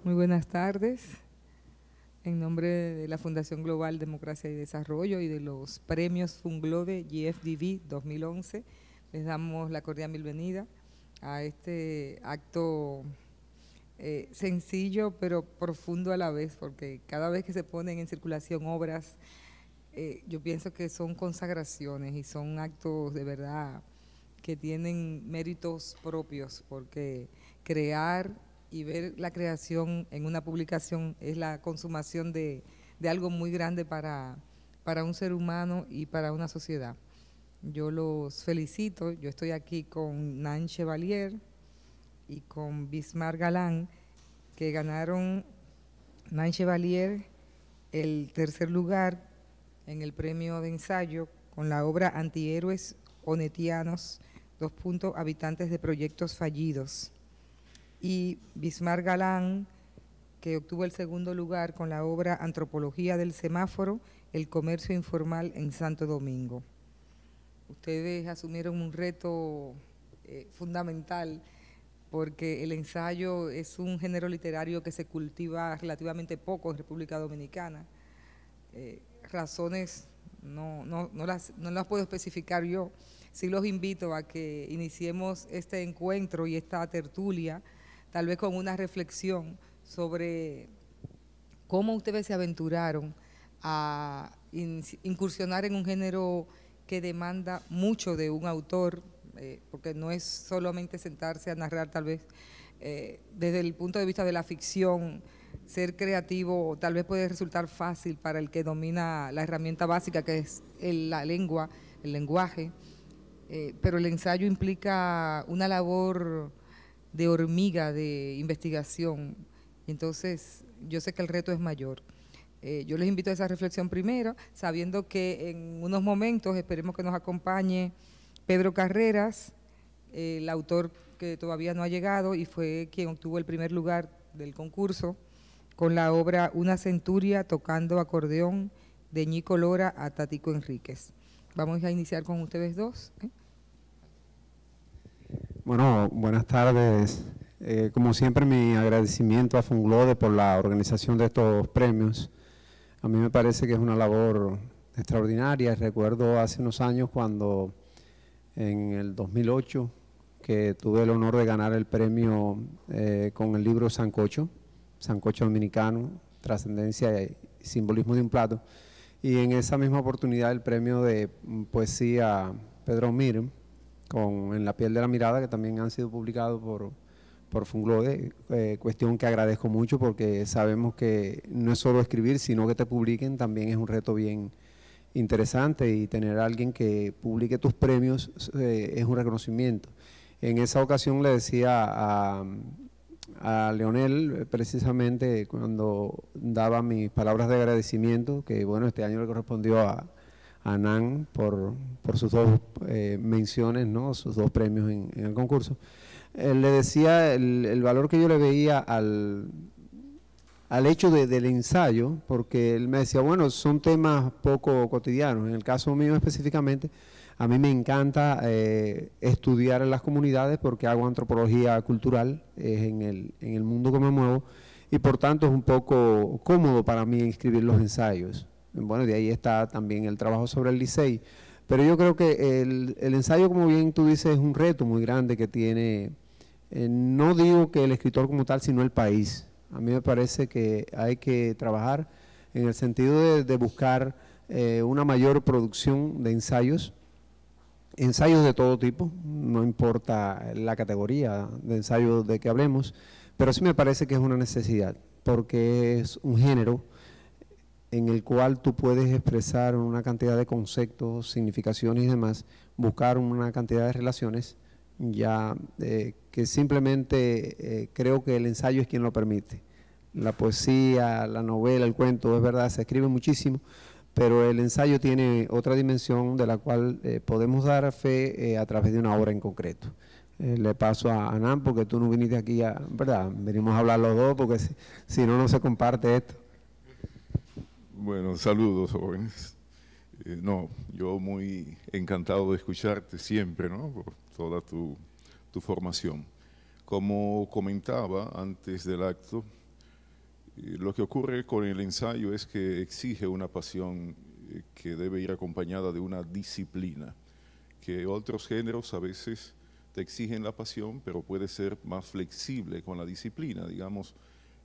Muy buenas tardes. En nombre de la Fundación Global Democracia y Desarrollo y de los premios Funglobe GFDB 2011, les damos la cordial bienvenida a este acto sencillo pero profundo a la vez, porque cada vez que se ponen en circulación obras, yo pienso que son consagraciones y son actos de verdad que tienen méritos propios, porque crear y ver la creación en una publicación es la consumación de algo muy grande para un ser humano y para una sociedad. Yo los felicito, yo estoy aquí con Nan Chevalier y con Bismar Galán, que ganaron Nan Chevalier el tercer lugar en el premio de ensayo con la obra Antihéroes Onetianos, habitantes de proyectos fallidos. Y Bismar Galán, que obtuvo el segundo lugar con la obra Antropología del semáforo, el comercio informal en Santo Domingo. Ustedes asumieron un reto fundamental, porque el ensayo es un género literario que se cultiva relativamente poco en República Dominicana. Razones no las puedo especificar yo. Sí los invito a que iniciemos este encuentro y esta tertulia, tal vez con una reflexión sobre cómo ustedes se aventuraron a incursionar en un género que demanda mucho de un autor, porque no es solamente sentarse a narrar, tal vez desde el punto de vista de la ficción. Ser creativo tal vez puede resultar fácil para el que domina la herramienta básica, que es la lengua, el lenguaje, pero el ensayo implica una labor de hormiga, de investigación. Entonces, yo sé que el reto es mayor. Yo les invito a esa reflexión primero, sabiendo que en unos momentos esperemos que nos acompañe Pedro Carreras, el autor que todavía no ha llegado y fue quien obtuvo el primer lugar del concurso con la obra Una centuria tocando acordeón, de Ñico Lora a Tatico Enríquez. Vamos a iniciar con ustedes dos. Bueno, buenas tardes. Como siempre, mi agradecimiento a Funglode por la organización de estos premios. A mí me parece que es una labor extraordinaria. Recuerdo hace unos años cuando, en el 2008, que tuve el honor de ganar el premio con el libro Sancocho Dominicano, Trascendencia y Simbolismo de un Plato. Y en esa misma oportunidad el premio de poesía Pedro Mir, con En la piel de la mirada, que también han sido publicados por Funglode, cuestión que agradezco mucho porque sabemos que no es solo escribir, sino que te publiquen, también es un reto bien interesante, y tener a alguien que publique tus premios es un reconocimiento. En esa ocasión le decía a Leonel, precisamente cuando daba mis palabras de agradecimiento, que bueno, este año le correspondió a Nan por sus dos menciones, ¿no? Sus dos premios en el concurso. Le decía el valor que yo le veía al hecho del ensayo, porque él me decía, bueno, son temas poco cotidianos. En el caso mío específicamente, a mí me encanta estudiar en las comunidades porque hago antropología cultural, en el mundo que me muevo, y por tanto es un poco cómodo para mí escribir los ensayos. Bueno, de ahí está también el trabajo sobre el Licey. Pero yo creo que el ensayo, como bien tú dices, es un reto muy grande que tiene, no digo que el escritor como tal, sino el país. A mí me parece que hay que trabajar en el sentido de buscar una mayor producción de ensayos de todo tipo, no importa la categoría de ensayo de que hablemos, pero sí me parece que es una necesidad, porque es un género en el cual tú puedes expresar una cantidad de conceptos, significaciones y demás, buscar una cantidad de relaciones, ya que simplemente creo que el ensayo es quien lo permite. La poesía, la novela, el cuento, es verdad, se escribe muchísimo, pero el ensayo tiene otra dimensión de la cual podemos dar fe a través de una obra en concreto. Le paso a Nan, porque tú no viniste aquí ¿verdad? Venimos a hablar los dos, porque si no, no se comparte esto. Bueno, saludos, jóvenes. No, yo muy encantado de escucharte siempre, ¿no? Por toda tu formación. Como comentaba antes del acto, Lo que ocurre con el ensayo es que exige una pasión que debe ir acompañada de una disciplina, que otros géneros a veces te exigen la pasión, pero puede ser más flexible con la disciplina. Digamos,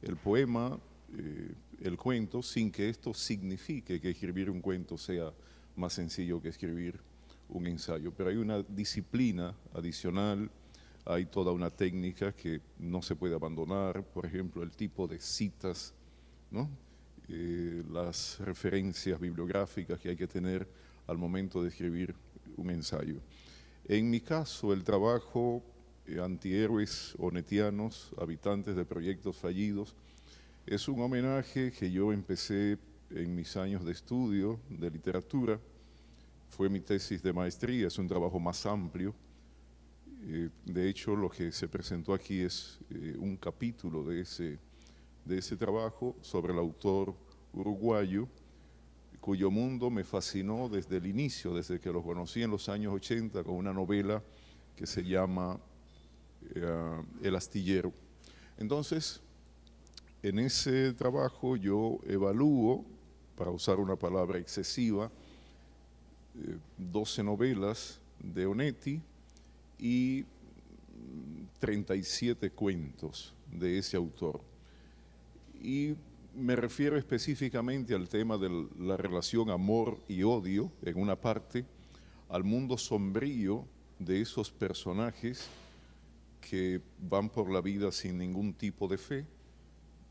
el poema, el cuento, sin que esto signifique que escribir un cuento sea más sencillo que escribir un ensayo. Pero hay una disciplina adicional, hay toda una técnica que no se puede abandonar, por ejemplo, el tipo de citas, ¿no? Las referencias bibliográficas que hay que tener al momento de escribir un ensayo. En mi caso, el trabajo Antihéroes onetianos, habitantes de proyectos fallidos, es un homenaje que yo empecé en mis años de estudio de literatura. Fue mi tesis de maestría, es un trabajo más amplio. De hecho, lo que se presentó aquí es un capítulo de ese trabajo sobre el autor uruguayo, cuyo mundo me fascinó desde el inicio, desde que lo conocí en los años 80 con una novela que se llama El astillero. Entonces, en ese trabajo yo evalúo, para usar una palabra excesiva, 12 novelas de Onetti y 37 cuentos de ese autor. Y me refiero específicamente al tema de la relación amor y odio, en una parte, al mundo sombrío de esos personajes que van por la vida sin ningún tipo de fe,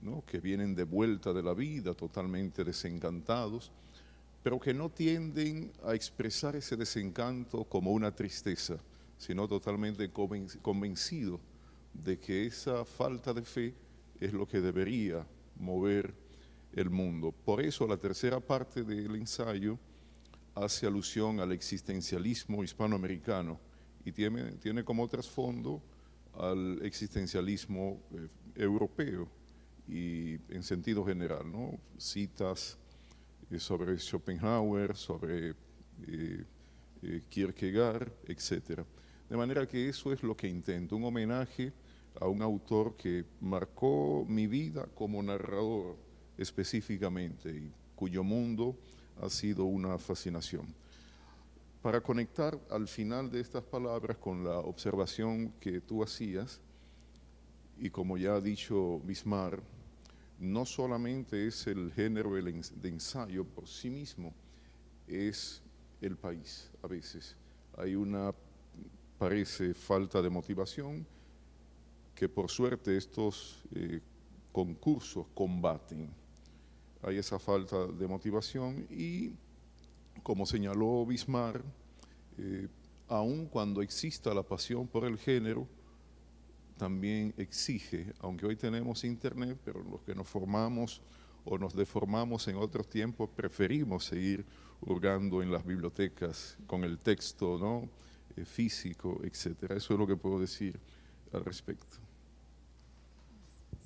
¿no? Que vienen de vuelta de la vida totalmente desencantados, pero que no tienden a expresar ese desencanto como una tristeza, sino totalmente convencido de que esa falta de fe es lo que debería mover el mundo. Por eso la tercera parte del ensayo hace alusión al existencialismo hispanoamericano y tiene como trasfondo al existencialismo europeo y en sentido general, ¿no? Citas sobre Schopenhauer, sobre Kierkegaard, etc. De manera que eso es lo que intento, un homenaje a un autor que marcó mi vida como narrador específicamente y cuyo mundo ha sido una fascinación. Para conectar al final de estas palabras con la observación que tú hacías, y como ya ha dicho Bismarck, no solamente es el género de ensayo por sí mismo, es el país a veces. Hay una, parece, falta de motivación que por suerte estos concursos combaten. Hay esa falta de motivación y, como señaló Bismarck, aun cuando exista la pasión por el género, también exige, aunque hoy tenemos internet, pero los que nos formamos o nos deformamos en otros tiempos, preferimos seguir hurgando en las bibliotecas con el texto, ¿no? Físico, etcétera. Eso es lo que puedo decir al respecto.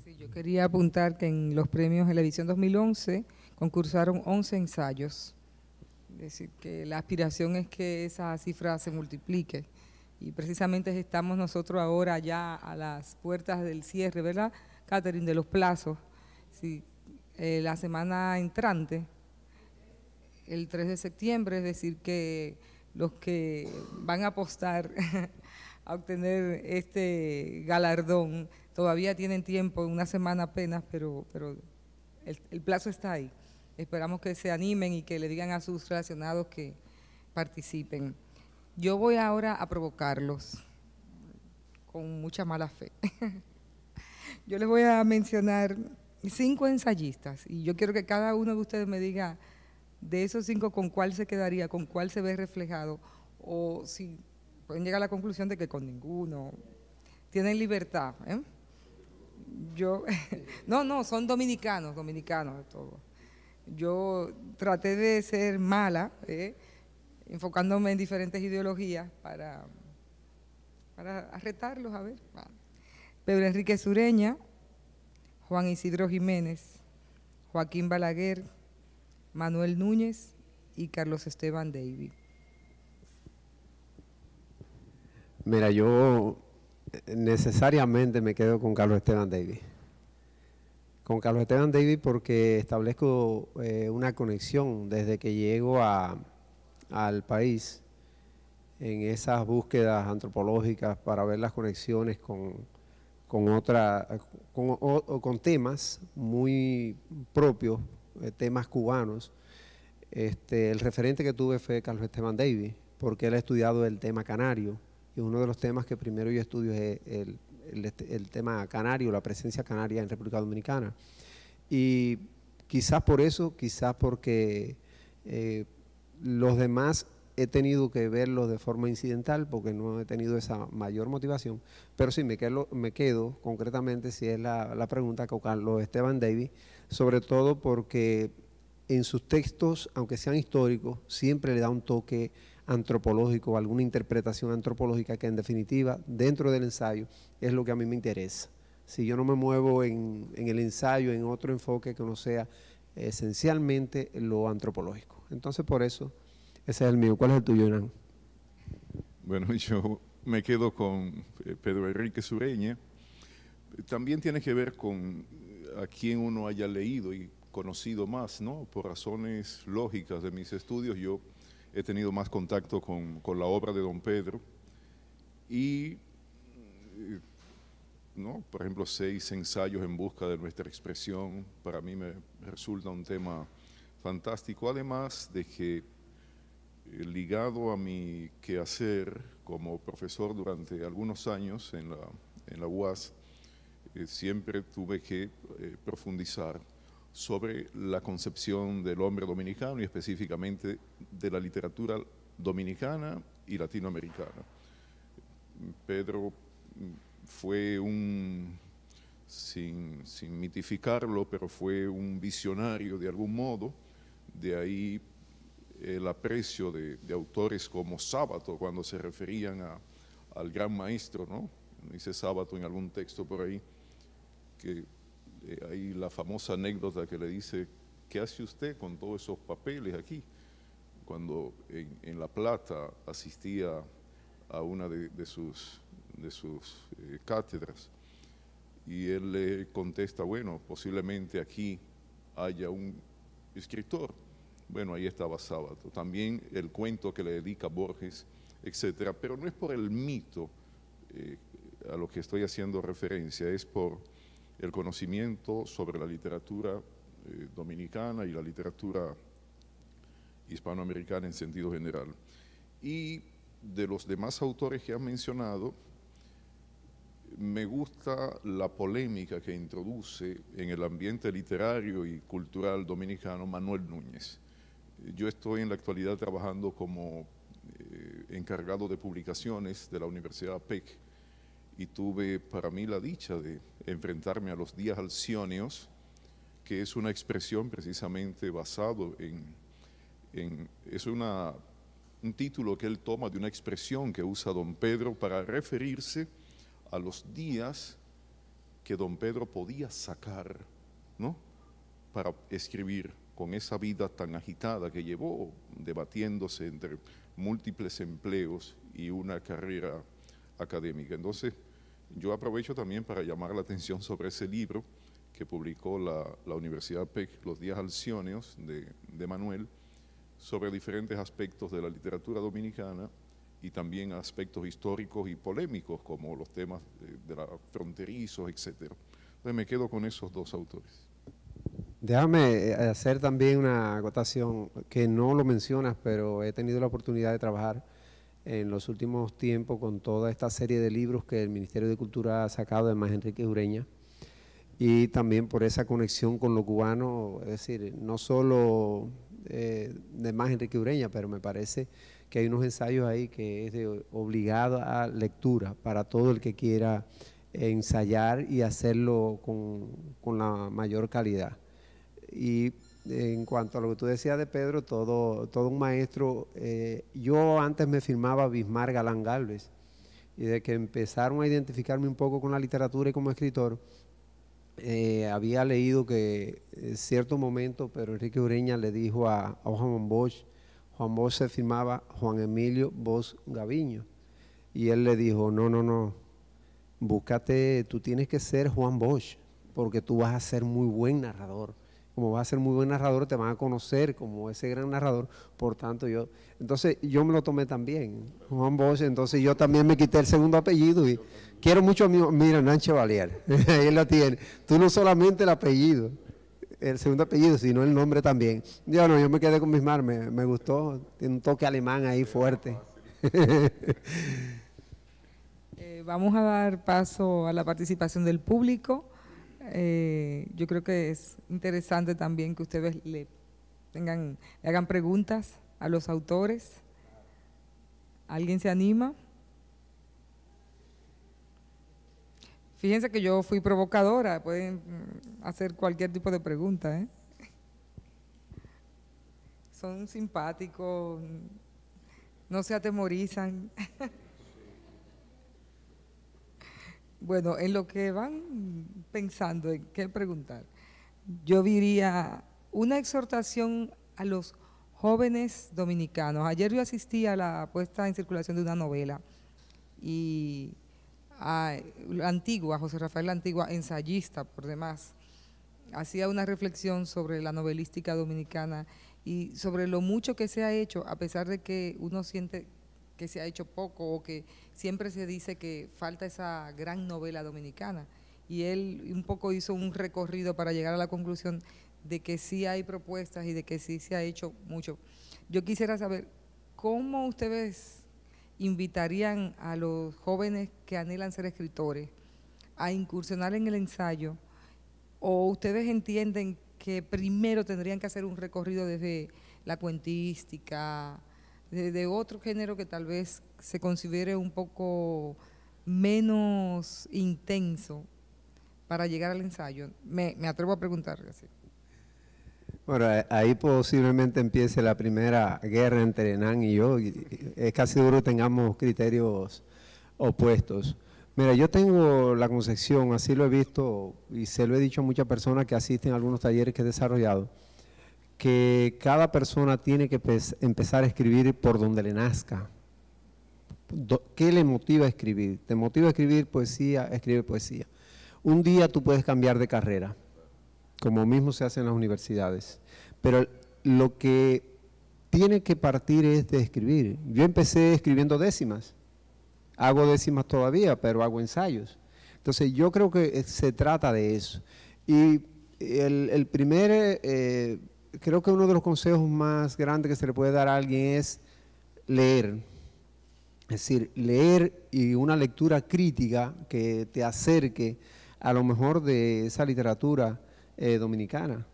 Sí, yo quería apuntar que en los premios de la edición 2011 concursaron 11 ensayos. Es decir, que la aspiración es que esa cifra se multiplique. Y precisamente estamos nosotros ahora ya a las puertas del cierre, ¿verdad, Catherine? De los plazos. Sí, la semana entrante, el 3 de septiembre, es decir, que los que van a apostar a obtener este galardón todavía tienen tiempo, una semana apenas, pero el plazo está ahí. Esperamos que se animen y que le digan a sus relacionados que participen. Yo voy ahora a provocarlos con mucha mala fe. Yo les voy a mencionar 5 ensayistas y yo quiero que cada uno de ustedes me diga de esos 5 con cuál se quedaría, con cuál se ve reflejado, o si pueden llegar a la conclusión de que con ninguno. Tienen libertad, ¿eh? No, son dominicanos de todo. Yo traté de ser mala, enfocándome en diferentes ideologías para retarlos, a ver. Pedro Enrique Sureña, Juan Isidro Jiménez, Joaquín Balaguer, Manuel Núñez y Carlos Esteban David. Mira, yo necesariamente me quedo con Carlos Esteban David. con Carlos Esteban Davis porque establezco una conexión desde que llego al país en esas búsquedas antropológicas para ver las conexiones con temas muy propios, temas cubanos. El referente que tuve fue Carlos Esteban Davis, porque él ha estudiado el tema canario, y uno de los temas que primero yo estudio es el tema canario, la presencia canaria en República Dominicana. Y quizás por eso, quizás porque los demás he tenido que verlos de forma incidental, porque no he tenido esa mayor motivación, pero sí me quedo concretamente, si es la pregunta, con Carlos Esteban Davis, sobre todo porque en sus textos, aunque sean históricos, siempre le da un toque antropológico, alguna interpretación antropológica que en definitiva, dentro del ensayo, es lo que a mí me interesa. Si yo no me muevo en el ensayo, en otro enfoque que no sea esencialmente lo antropológico. Entonces, por eso, ese es el mío. ¿Cuál es el tuyo, Hernán? Bueno, yo me quedo con Pedro Enrique Sureña. También tiene que ver con a quién uno haya leído y conocido más, ¿no? Por razones lógicas de mis estudios, yo he tenido más contacto con la obra de don Pedro y, ¿no? Por ejemplo, 6 ensayos en busca de nuestra expresión, para mí me resulta un tema fantástico, además de que ligado a mi quehacer como profesor durante algunos años en la UAS, siempre tuve que profundizar sobre la concepción del hombre dominicano y específicamente de la literatura dominicana y latinoamericana. Pedro fue sin mitificarlo, pero fue un visionario de algún modo, de ahí el aprecio de autores como Sábato cuando se referían al gran maestro, ¿no? Dice Sábato en algún texto por ahí, que hay la famosa anécdota que le dice, ¿qué hace usted con todos esos papeles aquí? Cuando en La Plata asistía a una de sus cátedras. Y él le contesta, bueno, posiblemente aquí haya un escritor. Bueno, ahí estaba Sábato. También el cuento que le dedica Borges, etcétera. Pero no es por el mito a lo que estoy haciendo referencia, es por el conocimiento sobre la literatura dominicana y la literatura hispanoamericana en sentido general. Y de los demás autores que han mencionado, me gusta la polémica que introduce en el ambiente literario y cultural dominicano Manuel Núñez. Yo estoy en la actualidad trabajando como encargado de publicaciones de la Universidad PEC y tuve para mí la dicha de enfrentarme a los días halcyoneos, que es una expresión precisamente basado es un título que él toma de una expresión que usa don Pedro para referirse a los días que don Pedro podía sacar, ¿no?, para escribir, con esa vida tan agitada que llevó, debatiéndose entre múltiples empleos y una carrera académica. Entonces, yo aprovecho también para llamar la atención sobre ese libro que publicó la Universidad PEC, Los días halcyoneos, de Manuel, sobre diferentes aspectos de la literatura dominicana y también aspectos históricos y polémicos, como los temas de la fronterizos, etc. Entonces me quedo con esos dos autores. Déjame hacer también una acotación que no lo mencionas, pero he tenido la oportunidad de trabajar en los últimos tiempos con toda esta serie de libros que el Ministerio de Cultura ha sacado de Más Enrique Ureña, y también por esa conexión con lo cubano, es decir, no solo de Más Enrique Ureña, pero me parece que hay unos ensayos ahí que es de obligada lectura para todo el que quiera ensayar y hacerlo con la mayor calidad. Y en cuanto a lo que tú decías de Pedro, todo un maestro. Yo antes me firmaba Bismar Galán Galvez, y de que empezaron a identificarme un poco con la literatura y como escritor, había leído que en cierto momento Pedro Enrique Ureña le dijo a Juan Bosch se firmaba Juan Emilio Bosch Gaviño, y él le dijo, no, búscate, tú tienes que ser Juan Bosch, porque tú vas a ser muy buen narrador. Como vas a ser muy buen narrador, te van a conocer como ese gran narrador. Por tanto, entonces yo me lo tomé también, Juan Bosch. Entonces yo también me quité el segundo apellido y quiero mucho a mira, Hernán Chevalier, ahí lo tiene. Tú no solamente el apellido, el segundo apellido, sino el nombre también. Yo me quedé con Bismarck, me gustó, tiene un toque alemán ahí fuerte. Vamos a dar paso a la participación del público. Yo creo que es interesante también que ustedes le hagan preguntas a los autores. ¿Alguien se anima? Fíjense que yo fui provocadora, pueden hacer cualquier tipo de pregunta, ¿eh? Son simpáticos, no se atemorizan. Bueno, en lo que van pensando en qué preguntar, yo diría una exhortación a los jóvenes dominicanos. Ayer yo asistí a la puesta en circulación de una novela y a la Antigua, José Rafael La Antigua, ensayista por demás, hacía una reflexión sobre la novelística dominicana y sobre lo mucho que se ha hecho, a pesar de que uno siente que se ha hecho poco o que siempre se dice que falta esa gran novela dominicana. Y él un poco hizo un recorrido para llegar a la conclusión de que sí hay propuestas y de que sí se ha hecho mucho. Yo quisiera saber, ¿cómo ustedes invitarían a los jóvenes que anhelan ser escritores a incursionar en el ensayo? ¿O ustedes entienden que primero tendrían que hacer un recorrido desde la cuentística, de otro género que tal vez se considere un poco menos intenso para llegar al ensayo? Me atrevo a preguntar así. Bueno, ahí posiblemente empiece la primera guerra entre Hernán y yo, y es casi seguro que tengamos criterios opuestos. Mira, yo tengo la concepción, así lo he visto y se lo he dicho a muchas personas que asisten a algunos talleres que he desarrollado, que cada persona tiene que empezar a escribir por donde le nazca. ¿Qué le motiva a escribir? ¿Te motiva a escribir poesía? Escribe poesía. Un día tú puedes cambiar de carrera, como mismo se hace en las universidades, pero lo que tiene que partir es de escribir. Yo empecé escribiendo décimas, hago décimas todavía, pero hago ensayos. Entonces yo creo que se trata de eso. Y el primer... creo que uno de los consejos más grandes que se le puede dar a alguien es leer. Es decir, leer y una lectura crítica que te acerque a lo mejor de esa literatura dominicana.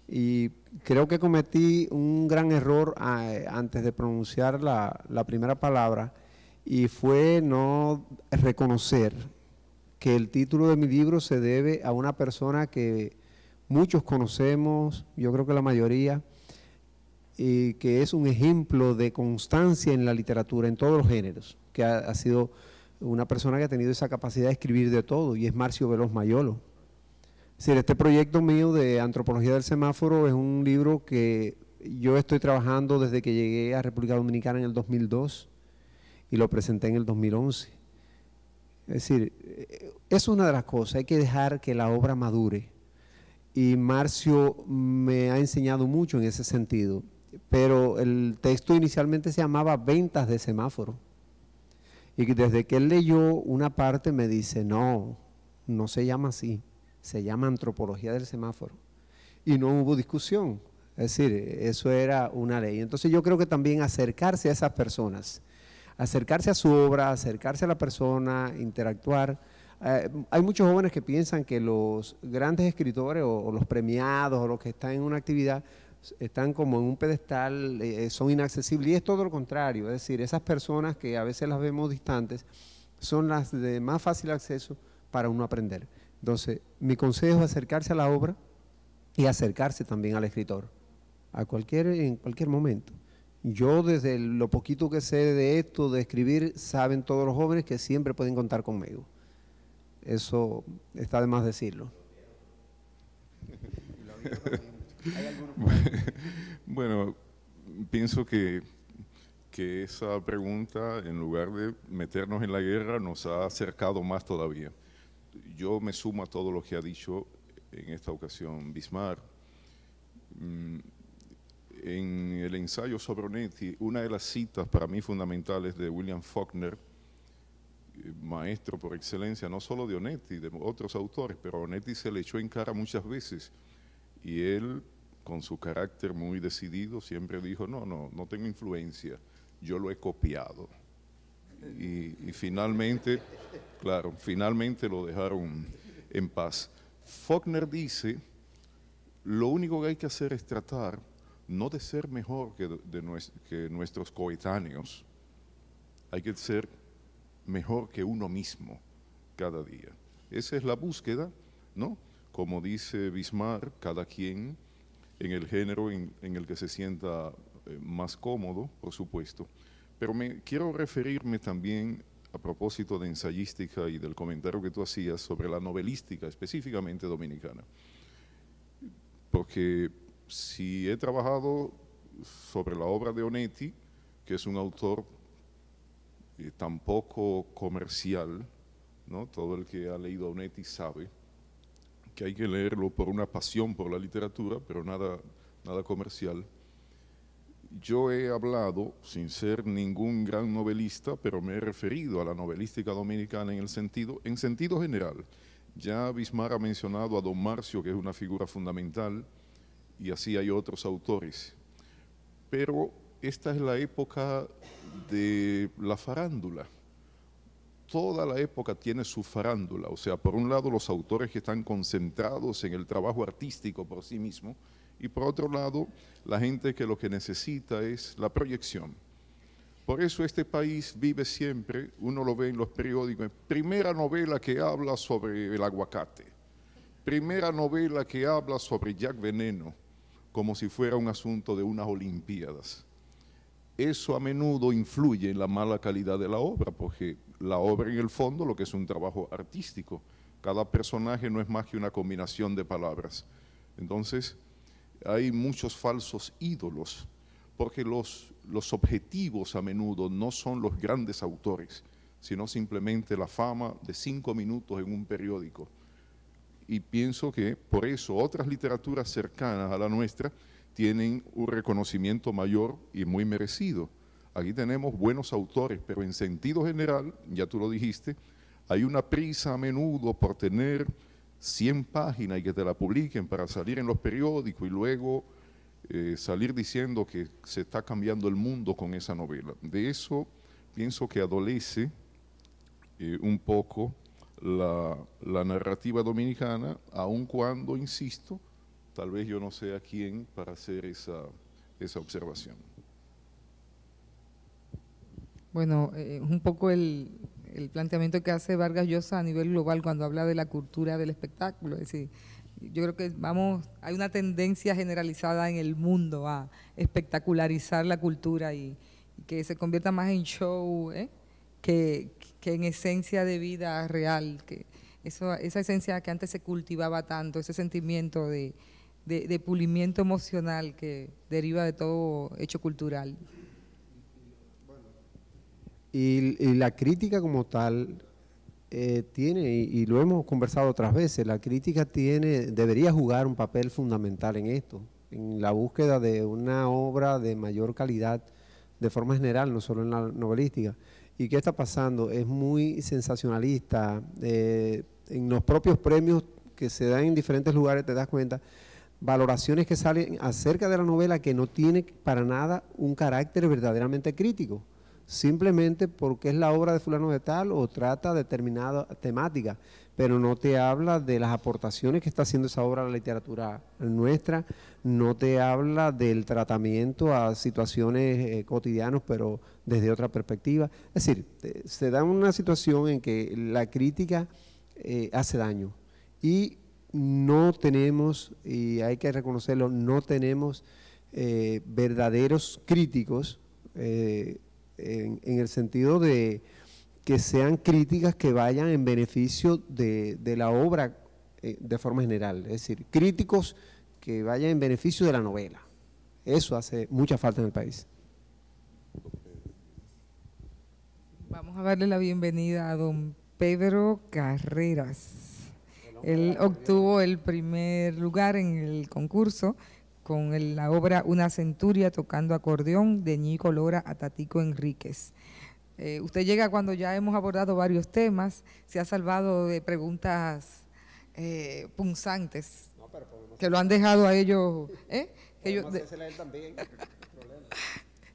Y creo que cometí un gran error antes de pronunciar la primera palabra, y fue no reconocer que el título de mi libro se debe a una persona que muchos conocemos, yo creo que la mayoría, y que es un ejemplo de constancia en la literatura, en todos los géneros, que ha sido una persona que ha tenido esa capacidad de escribir de todo, y es Marcio Veloz Mayolo. Es decir, este proyecto mío de Antropología del Semáforo es un libro que yo estoy trabajando desde que llegué a República Dominicana en el 2002 y lo presenté en el 2011. Es decir, es una de las cosas, hay que dejar que la obra madure. Y Marcio me ha enseñado mucho en ese sentido, pero el texto inicialmente se llamaba Ventas de Semáforo, y desde que él leyó una parte me dice, no se llama así, se llama Antropología del Semáforo, y no hubo discusión, es decir, eso era una ley. Entonces yo creo que también acercarse a esas personas, acercarse a su obra, acercarse a la persona, interactuar. Hay muchos jóvenes que piensan que los grandes escritores o los premiados o los que están en una actividad están como en un pedestal, son inaccesibles, y es todo lo contrario. Es decir, esas personas que a veces las vemos distantes son las de más fácil acceso para uno aprender. Entonces, mi consejo es acercarse a la obra y acercarse también al escritor, en cualquier momento. Yo, desde lo poquito que sé de esto, de escribir, saben todos los jóvenes que siempre pueden contar conmigo. Eso está de más decirlo. Bueno, pienso que esa pregunta, en lugar de meternos en la guerra, nos ha acercado más todavía. yo me sumo a todo lo que ha dicho en esta ocasión Bismarck. En el ensayo sobre Onetti, una de las citas para mí fundamentales de William Faulkner, maestro por excelencia, no solo de Onetti, de otros autores, pero a Onetti se le echó en cara muchas veces y él, con su carácter muy decidido, siempre dijo, no tengo influencia, yo lo he copiado. Y finalmente, claro, finalmente lo dejaron en paz. Faulkner dice, lo único que hay que hacer es tratar no de ser mejor que nuestros coetáneos, hay que ser mejor que uno mismo cada día. Esa es la búsqueda, ¿no? Como dice Bismarck, cada quien en el género en el que se sienta más cómodo, por supuesto. Pero quiero referirme también, a propósito de ensayística y del comentario que tú hacías sobre la novelística, específicamente dominicana. Porque si he trabajado sobre la obra de Onetti, que es un autor tan poco comercial, ¿no? Todo el que ha leído a Onetti sabe que hay que leerlo por una pasión por la literatura, pero nada comercial. Yo he hablado, sin ser ningún gran novelista, pero me he referido a la novelística dominicana en sentido general. Ya Bismarck ha mencionado a Don Marcio, que es una figura fundamental, y así hay otros autores. Pero esta es la época de la farándula. Toda la época tiene su farándula, o sea, por un lado los autores que están concentrados en el trabajo artístico por sí mismo, y por otro lado, la gente que lo que necesita es la proyección. Por eso este país vive siempre, uno lo ve en los periódicos, primera novela que habla sobre el aguacate, primera novela que habla sobre Jack Veneno, como si fuera un asunto de unas olimpiadas. Eso a menudo influye en la mala calidad de la obra, porque la obra en el fondo lo que es un trabajo artístico, cada personaje no es más que una combinación de palabras. Entonces, hay muchos falsos ídolos, porque los objetivos a menudo no son los grandes autores, sino simplemente la fama de 5 minutos en un periódico. Y pienso que por eso otras literaturas cercanas a la nuestra tienen un reconocimiento mayor y muy merecido. Aquí tenemos buenos autores, pero en sentido general, ya tú lo dijiste, hay una prisa a menudo por tener 100 páginas y que te la publiquen para salir en los periódicos y luego salir diciendo que se está cambiando el mundo con esa novela. De eso pienso que adolece un poco la narrativa dominicana, aun cuando, insisto, tal vez yo no sea quién para hacer esa observación. Bueno, un poco el planteamiento que hace Vargas Llosa a nivel global cuando habla de la cultura del espectáculo. Es decir, yo creo que hay una tendencia generalizada en el mundo a espectacularizar la cultura y que se convierta más en show que en esencia de vida real, que esa esencia que antes se cultivaba tanto, ese sentimiento de pulimiento emocional que deriva de todo hecho cultural. Y la crítica como tal tiene, y lo hemos conversado otras veces, la crítica debería jugar un papel fundamental en esto, en la búsqueda de una obra de mayor calidad de forma general, no solo en la novelística. ¿Y qué está pasando? Es muy sensacionalista. En los propios premios que se dan en diferentes lugares te das cuenta, valoraciones que salen acerca de la novela que no tiene para nada un carácter verdaderamente crítico, simplemente porque es la obra de fulano de tal o trata determinada temática, pero no te habla de las aportaciones que está haciendo esa obra a la literatura nuestra, no te habla del tratamiento a situaciones cotidianas, pero desde otra perspectiva. Es decir, se da una situación en que la crítica hace daño y no tenemos, y hay que reconocerlo, no tenemos verdaderos críticos en el sentido de que sean críticas que vayan en beneficio de la obra de forma general, es decir, críticos que vayan en beneficio de la novela. Eso hace mucha falta en el país. Vamos a darle la bienvenida a don Pedro Carreras. Él obtuvo el primer lugar en el concurso con la obra Una Centuria tocando acordeón de Ñico Lora a Tatico Enríquez. Usted llega cuando ya hemos abordado varios temas, se ha salvado de preguntas punzantes que lo han dejado a ellos.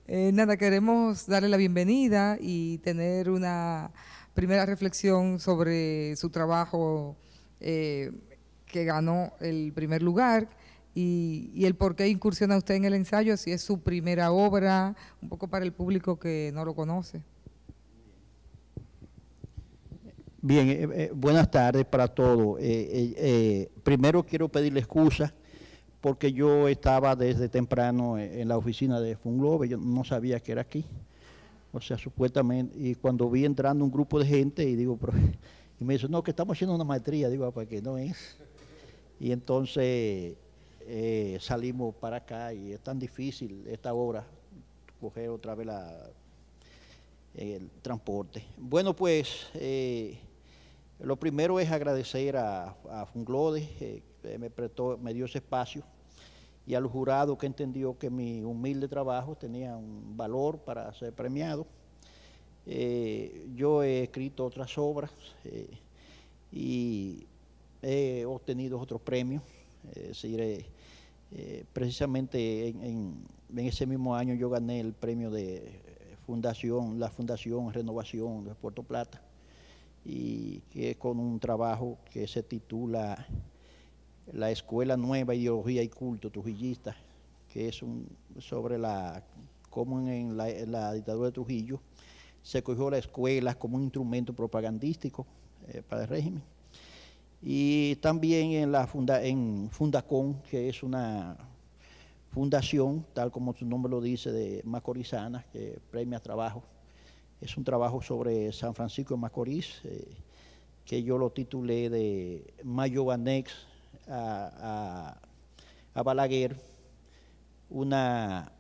Nada, queremos darle la bienvenida y tener una primera reflexión sobre su trabajo que ganó el primer lugar y el por qué incursiona usted en el ensayo, si es su primera obra, un poco para el público que no lo conoce. Bien, buenas tardes para todos. Primero quiero pedirle excusa porque yo estaba desde temprano en la oficina de Funglobe, yo no sabía que era aquí. O sea, supuestamente, y cuando vi entrando un grupo de gente y digo, y me dice, no, que estamos haciendo una maestría, digo, para que no es. Y entonces salimos para acá y es tan difícil esta hora, coger otra vez el transporte. Bueno, pues lo primero es agradecer a Funglode, que me dio ese espacio, y al jurado que entendió que mi humilde trabajo tenía un valor para ser premiado. Yo he escrito otras obras y he obtenido otros premios. Precisamente en ese mismo año yo gané el premio de la Fundación Renovación de Puerto Plata, y que con un trabajo que se titula La Escuela Nueva, Ideología y Culto Trujillista, que es sobre cómo en la dictadura de Trujillo se cogió la escuela como un instrumento propagandístico para el régimen. Y también en Fundacón, que es una fundación, tal como su nombre lo dice, de macorizana, que premia trabajo. Es un trabajo sobre San Francisco de Macorís, que yo lo titulé de Mayobanex a Balaguer, una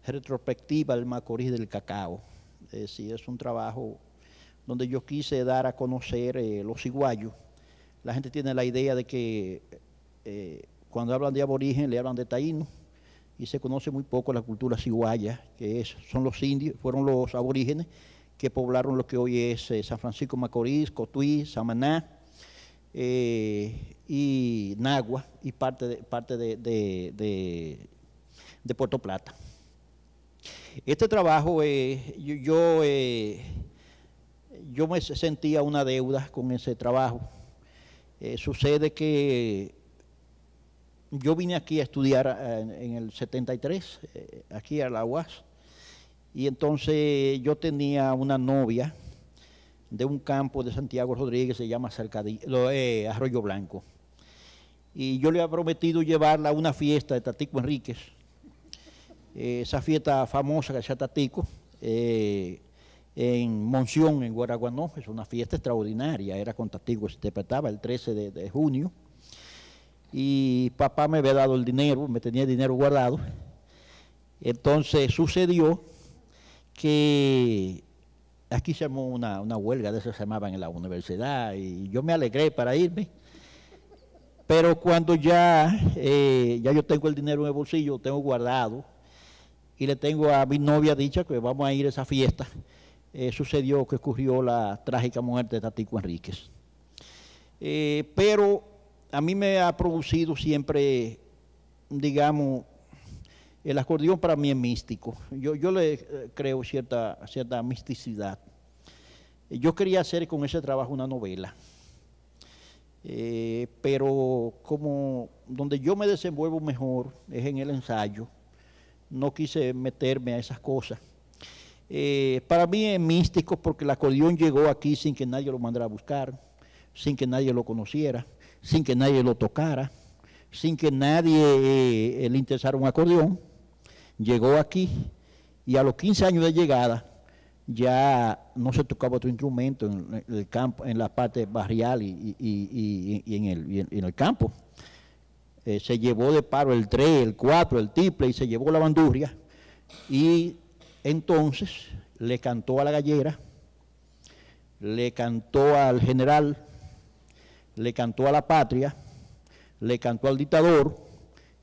retrospectiva del Macorís del cacao. Es decir, es un trabajo donde yo quise dar a conocer los ciguayos. La gente tiene la idea de que cuando hablan de aborigen le hablan de taíno, y se conoce muy poco la cultura ciguaya, que son los indios, fueron los aborígenes que poblaron lo que hoy es San Francisco de Macorís, Cotuí, Samaná, y Nagua, y parte de Puerto Plata. Este trabajo, yo me sentía una deuda con ese trabajo. Sucede que yo vine aquí a estudiar en el 73, aquí a la UAS, y entonces yo tenía una novia de un campo de Santiago Rodríguez, se llama Arroyo Blanco, y yo le había prometido llevarla a una fiesta de Tatico Enríquez, esa fiesta famosa que hacía Tatico, en Monción, en Guaraguanó. Es una fiesta extraordinaria, era con Tatico, se interpretaba el 13 de junio, y papá me había dado el dinero, me tenía el dinero guardado. Entonces sucedió que aquí se armó una huelga de esas, se llamaban en la universidad, y yo me alegré para irme, pero cuando ya yo tengo el dinero en el bolsillo, lo tengo guardado, y le tengo a mi novia dicha que vamos a ir a esa fiesta, sucedió que ocurrió la trágica muerte de Tatico Enríquez. Pero a mí me ha producido siempre, digamos, el acordeón para mí es místico. Yo le creo cierta misticidad. Yo quería hacer con ese trabajo una novela, pero como donde yo me desenvuelvo mejor es en el ensayo, no quise meterme a esas cosas. Para mí es místico porque el acordeón llegó aquí sin que nadie lo mandara a buscar, sin que nadie lo conociera, sin que nadie lo tocara, sin que nadie le interesara un acordeón. Llegó aquí y a los 15 años de llegada ya no se tocaba otro instrumento en el campo, en la parte barrial y en el campo. Se llevó de paro el 3, el 4, el triple, y se llevó la bandurria, y entonces le cantó a la gallera, le cantó al general, le cantó a la patria, le cantó al dictador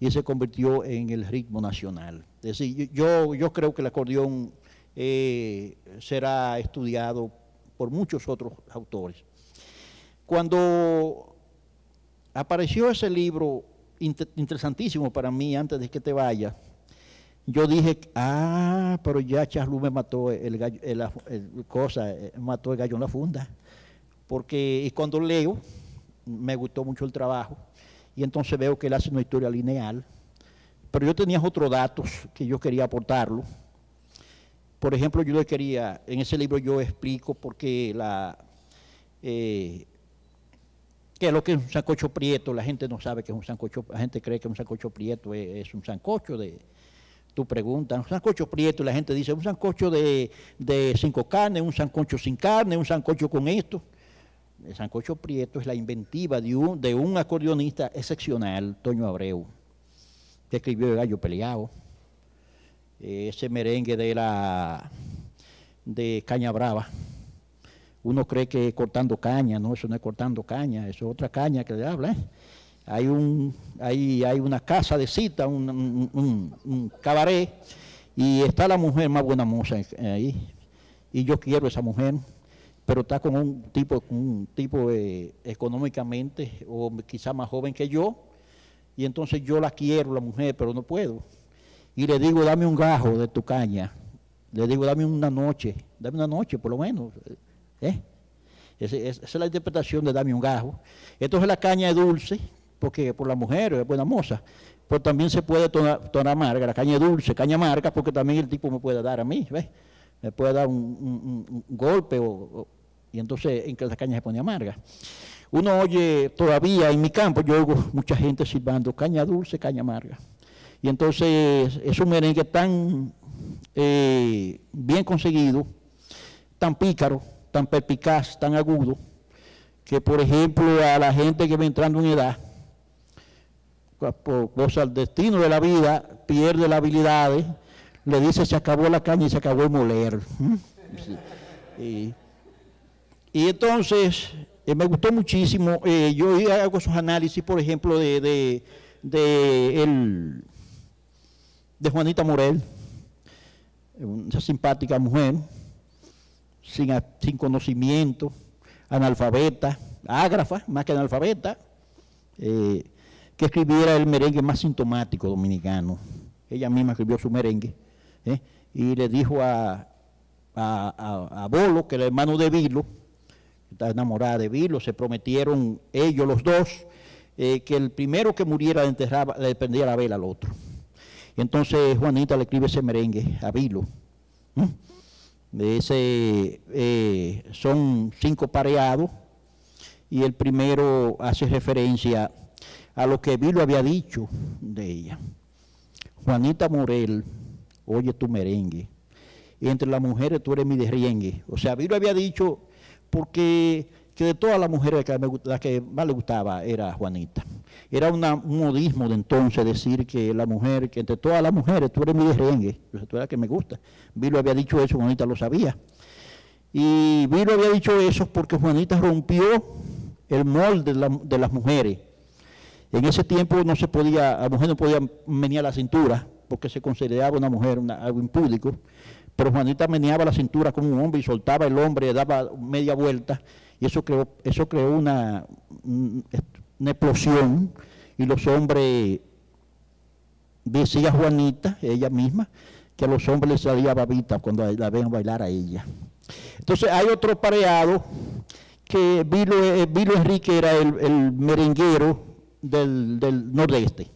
y se convirtió en el ritmo nacional. Es decir, yo creo que el acordeón será estudiado por muchos otros autores. Cuando apareció ese libro interesantísimo para mí, antes de que te vayas, yo dije, pero ya Charlus me mató mató el gallo en la funda, porque cuando leo, me gustó mucho el trabajo, y entonces veo que él hace una historia lineal, pero yo tenía otros datos que yo quería aportarlo. Por ejemplo, en ese libro yo explico por qué qué es lo que es un sancocho prieto. La gente no sabe que es un sancocho, la gente cree que un sancocho prieto es un sancocho de, tú preguntas, un sancocho prieto, y la gente dice, un sancocho de 5 carnes, un sancocho sin carne, un sancocho con esto. El sancocho prieto es la inventiva de un acordeonista excepcional, Toño Abreu, que escribió El Gallo Peleado. Ese merengue de Caña Brava. Uno cree que cortando caña, no, eso no es cortando caña, eso es otra caña que le habla. Hay una casa de cita, un cabaret, y está la mujer más buena moza ahí, y yo quiero esa mujer, pero está con un tipo económicamente, o quizá más joven que yo, y entonces yo la quiero, la mujer, pero no puedo. Y le digo, dame un gajo de tu caña. Le digo, dame una noche por lo menos. Esa es la interpretación de dame un gajo. Entonces la caña es dulce, porque por la mujer es buena moza, pero también se puede tornar amarga. La caña es dulce, caña amarga, porque también el tipo me puede dar a mí, ¿ves? Me puede dar un golpe, y entonces en que la caña se pone amarga. Uno oye todavía en mi campo, yo oigo mucha gente silbando caña dulce, caña amarga. Y entonces es un merengue tan bien conseguido, tan pícaro, tan perspicaz, tan agudo, que por ejemplo a la gente que va entrando en edad, por cosas del destino de la vida, pierde las habilidades, le dice se acabó la caña y se acabó el moler. Sí. Y entonces me gustó muchísimo, yo hago esos análisis, por ejemplo, de Juanita Morel, una simpática mujer, sin conocimiento, analfabeta, ágrafa, más que analfabeta, que escribiera el merengue más sintomático dominicano. Ella misma escribió su merengue, y le dijo a Bolo, que era el hermano de Vilo, está enamorada de Vilo, se prometieron ellos los dos, que el primero que muriera le prendía la vela al otro. Y entonces Juanita le escribe ese merengue a Vilo. Son 5 pareados, y el primero hace referencia a lo que Vilo había dicho de ella. Juanita Morel, oye tu merengue, y entre las mujeres tú eres mi derriengue. O sea, Vilo había dicho porque que de todas las mujeres la que más le gustaba era Juanita. Era un modismo de entonces decir que la mujer, que entre todas las mujeres tú eres mi derriengue, tú eres la que me gusta. Vilo había dicho eso, Juanita lo sabía. Y Vilo había dicho eso porque Juanita rompió el molde de las mujeres. En ese tiempo no se podía, la mujer no podía menear la cintura porque se consideraba una mujer algo impúdico, pero Juanita meneaba la cintura como un hombre y soltaba el hombre, daba media vuelta, y eso creó una explosión, y los hombres, decía Juanita, ella misma, que a los hombres les salía babita cuando la ven bailar a ella. Entonces hay otro pareado, que Vilo Enrique era el merenguero del nordeste,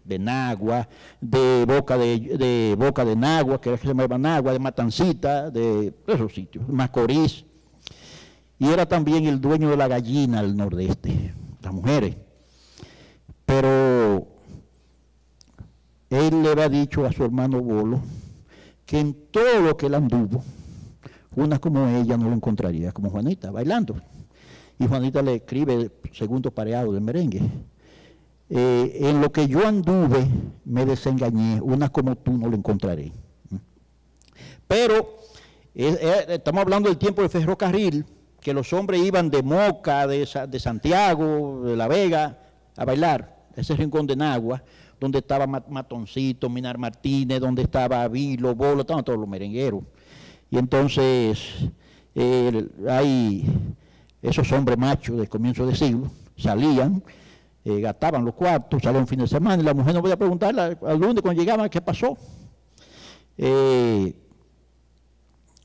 de Nagua, de Boca de Nagua, que se llamaba Nagua, de Matancita, de esos sitios, Macorís, y era también el dueño de la gallina del nordeste, las mujeres. Pero él le había dicho a su hermano Bolo que en todo lo que él anduvo, una como ella no lo encontraría, como Juanita, bailando. Y Juanita le escribe segundo pareado del merengue. En lo que yo anduve me desengañé, una como tú no lo encontraré. Pero estamos hablando del tiempo del ferrocarril, que los hombres iban de Moca, de Santiago, de La Vega, a bailar, ese rincón de Nagua, donde estaba Matoncito, Minar Martínez, donde estaba Vilo, Bolo, estaban todos los merengueros. Y entonces hay esos hombres machos del comienzo del siglo, salían, gastaban los cuartos, salían un fin de semana, y la mujer no podía preguntarle al lunes cuando llegaban qué pasó.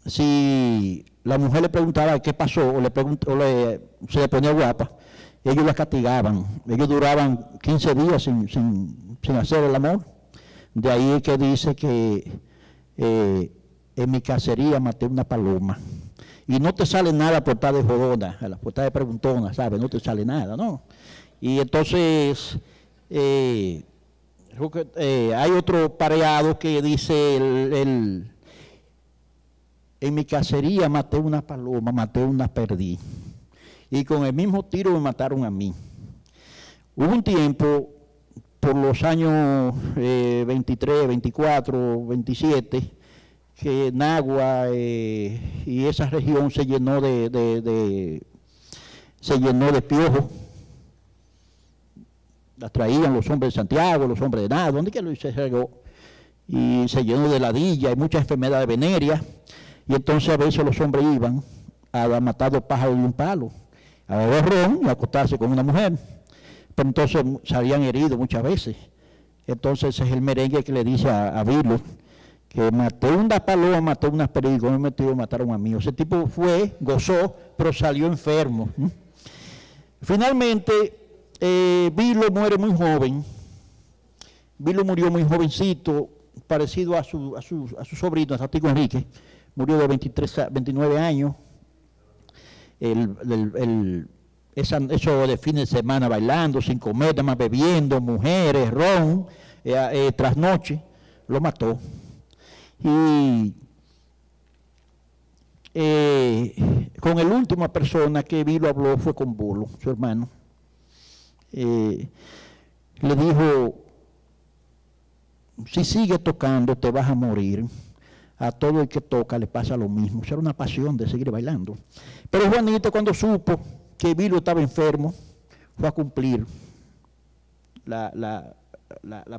Si la mujer le preguntaba qué pasó se le ponía guapa, ellos la castigaban. Ellos duraban 15 días sin hacer el amor. De ahí es que dice que en mi cacería maté una paloma. Y no te sale nada por estar de jodona, a la por estar de preguntona, ¿sabes? No te sale nada, ¿no? Y entonces hay otro pareado que dice en mi cacería maté una paloma, maté una perdí. Y con el mismo tiro me mataron a mí. Hubo un tiempo, por los años 23, 24, 27, que Nagua y esa región se llenó de piojos. Las traían los hombres de Santiago, los hombres de Nagua, donde que se regó. Y se llenó de ladilla y muchas enfermedades venéreas. Y entonces a veces los hombres iban a matar 2 pájaros de un palo, a beber ron y a acostarse con una mujer. Pero entonces salían heridos muchas veces. Entonces es el merengue que le dice a Vilo que maté una paloma, maté unas perdidas, me mataron a mí. Ese tipo gozó, pero salió enfermo. Finalmente, Vilo muere muy joven. Vilo murió muy jovencito, parecido a su sobrino, a Santiago Enrique. Murió de 29 años. Eso de fin de semana bailando, sin comer, nada más bebiendo, mujeres, ron, trasnoche, lo mató. Y con el última persona que Vilo habló fue con Bolo, su hermano. Le dijo, si sigues tocando te vas a morir. A todo el que toca le pasa lo mismo. Era una pasión de seguir bailando. Pero Juanito, cuando supo que Vilo estaba enfermo, fue a cumplir la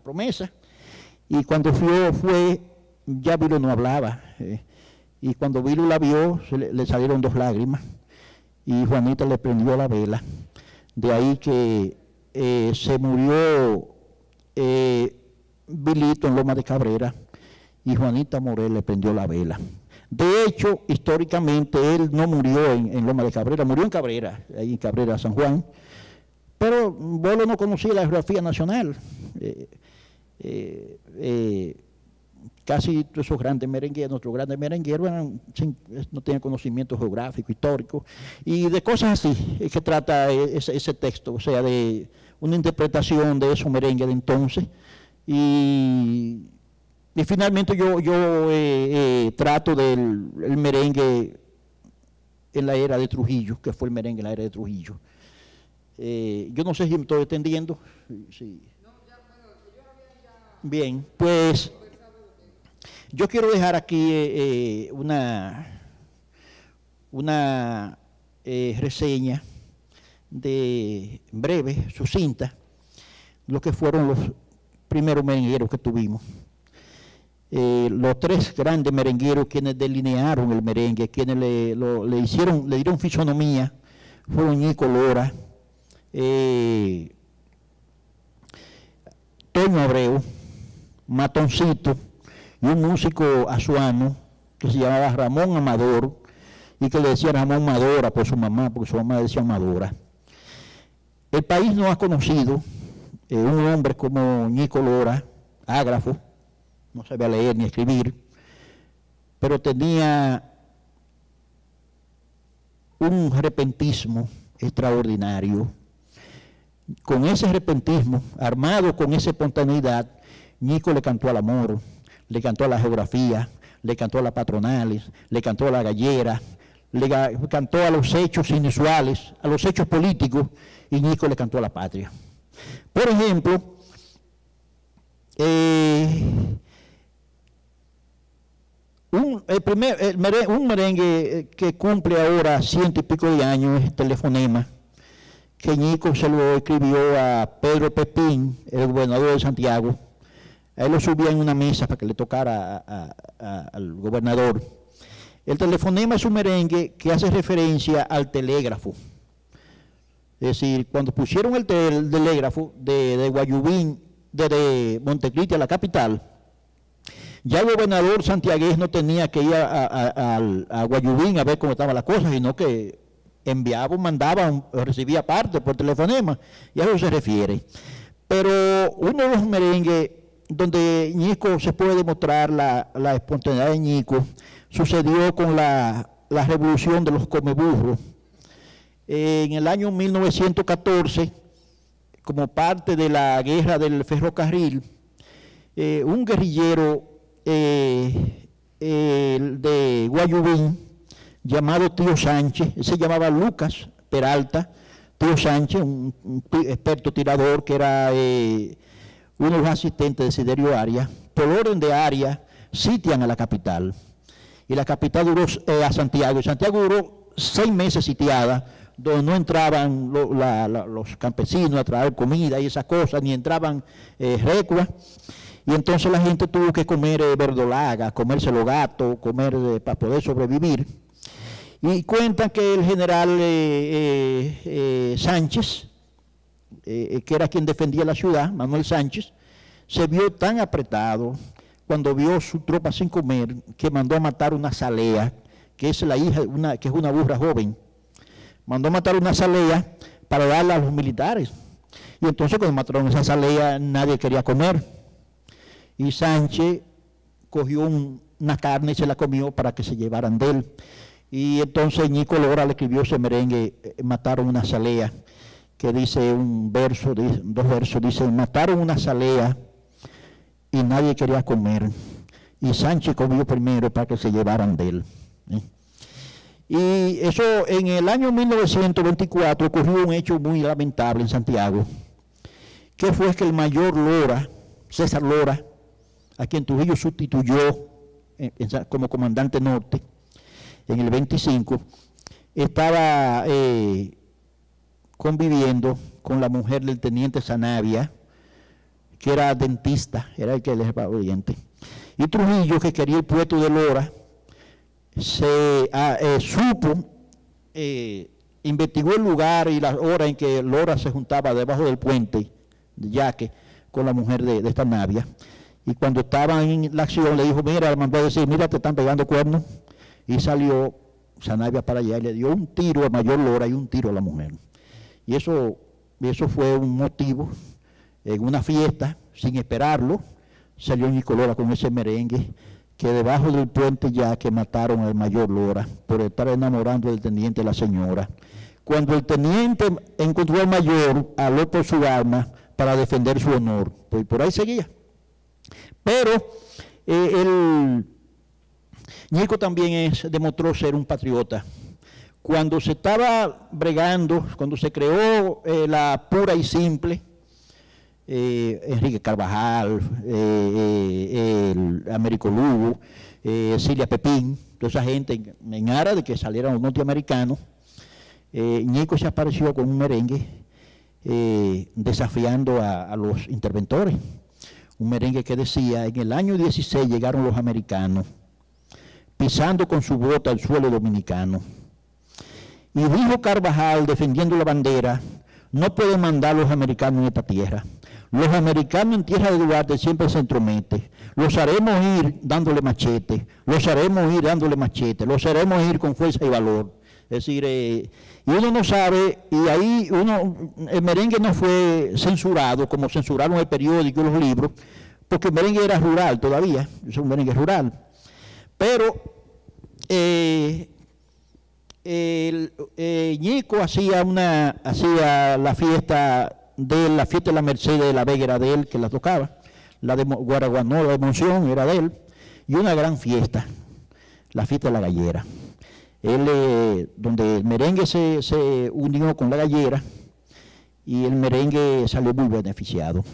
promesa. Y cuando fue, ya Vilo no hablaba. Y cuando Vilo la vio, le salieron 2 lágrimas. Y Juanita le prendió la vela. De ahí que se murió Vilito en Loma de Cabrera. Y Juanita Morel le prendió la vela. De hecho, históricamente, él no murió en Loma de Cabrera, murió en Cabrera, ahí en Cabrera, San Juan. Pero Bolo no conocía la geografía nacional. Casi todos esos grandes merengueros, nuestros grandes merengueros no tenían conocimiento geográfico, histórico, y de cosas así es que trata ese texto, o sea, de una interpretación de esos merengues de entonces. Y finalmente yo trato del merengue en la era de Trujillo, que fue el merengue en la era de Trujillo. Yo no sé si me estoy entendiendo. Sí. Bien, pues yo quiero dejar aquí una reseña breve, sucinta, lo que fueron los primeros merengueros que tuvimos. Los 3 grandes merengueros quienes delinearon el merengue, quienes le dieron fisonomía, fueron Ñico Lora, Toño Abreu, Matoncito y un músico azuano que se llamaba Ramón Amador y que le decía Ramón Madora por su mamá, porque su mamá decía Amadora. El país no ha conocido un hombre como Ñico Lora, ágrafo, no sabía leer ni escribir, pero tenía un repentismo extraordinario. Con ese repentismo, armado con esa espontaneidad, Ñico le cantó al amor, le cantó a la geografía, le cantó a las patronales, le cantó a la gallera, le cantó a los hechos inusuales, a los hechos políticos, y Ñico le cantó a la patria. Por ejemplo, un un merengue que cumple ahora 100 y pico de años es Telefonema, que Ñico se lo escribió a Pedro Pepín, el gobernador de Santiago. A él lo subía en una mesa para que le tocara al gobernador. El Telefonema es un merengue que hace referencia al telégrafo. Es decir, cuando pusieron el telégrafo de Guayubín, desde Montecristi a la capital, ya el gobernador santiagués no tenía que ir a Guayubín a ver cómo estaban las cosas, sino que enviaba, mandaba, recibía parte por telefonema, y a eso se refiere. Pero uno de los merengues donde Ñico se puede demostrar la espontaneidad de Ñico sucedió con la revolución de los comeburros. En el año 1914, como parte de la guerra del ferrocarril, un guerrillero de Guayubín, llamado Tío Sánchez, se llamaba Lucas Peralta, Tío Sánchez, un experto tirador que era uno de los asistentes de Desiderio Arias, por orden de Arias, sitian a la capital. Y la capital duró a Santiago, y Santiago duró 6 meses sitiada, donde no entraban los campesinos a traer comida y esas cosas, ni entraban recuas. Y entonces la gente tuvo que comer verdolaga, comerse los gatos, comer para poder sobrevivir. Y cuentan que el general Sánchez, que era quien defendía la ciudad, Manuel Sánchez, se vio tan apretado cuando vio su tropa sin comer, que mandó a matar una salea, que es la hija, que es una burra joven. Mandó a matar una salea para darla a los militares. Y entonces cuando mataron esa salea, nadie quería comer. Y Sánchez cogió una carne y se la comió para que se llevaran de él. Y entonces Ñico Lora le escribió ese merengue, Mataron una salea, que dice dos versos, dice: mataron una salea y nadie quería comer, y Sánchez comió primero para que se llevaran de él. Y eso, en el año 1924 ocurrió un hecho muy lamentable en Santiago, que fue que el mayor Lora, César Lora, a quien Trujillo sustituyó como comandante norte en el 25, estaba conviviendo con la mujer del teniente Sanabria, que era dentista, era el que le llevaba los dientes. Y Trujillo, que quería el puesto de Lora, investigó el lugar y la hora en que Lora se juntaba debajo del puente de Yaque con la mujer de esta Navia. Y cuando estaban en la acción le dijo: mira, le mandó a decir: mira, te están pegando cuernos. Y salió Sanabria para allá y le dio un tiro a mayor Lora y un tiro a la mujer. Y eso fue un motivo. En una fiesta, sin esperarlo, salió Ñico Lora con ese merengue, que debajo del puente Yaque mataron al mayor Lora por estar enamorando del teniente de la señora. Cuando el teniente encontró al mayor, aló por su arma para defender su honor. Pues por ahí seguía. Pero Ñico también demostró ser un patriota. Cuando se estaba bregando, cuando se creó la Pura y Simple, Enrique Carvajal, Américo Lugo, Cilia Pepín, toda esa gente en aras de que salieran los norteamericanos, Ñico se apareció con un merengue desafiando a los interventores. Un merengue que decía: en el año 16 llegaron los americanos, pisando con su bota el suelo dominicano. Y dijo Carvajal, defendiendo la bandera: no pueden mandar los americanos en esta tierra. Los americanos en tierra de Duarte siempre se entrometen. Los haremos ir dándole machete, los haremos ir dándole machete, los haremos ir con fuerza y valor. Es decir, y uno no sabe, y ahí el merengue no fue censurado, como censuraron el periódico y los libros, porque el merengue era rural todavía, es un merengue rural. Pero Ñico hacía la fiesta de la Mercedes de la Vega era de él, que la tocaba, la de Guaraguanó, de Monción era de él, y una gran fiesta, la fiesta de la Gallera. Donde el merengue se unió con la gallera, y el merengue salió muy beneficiado.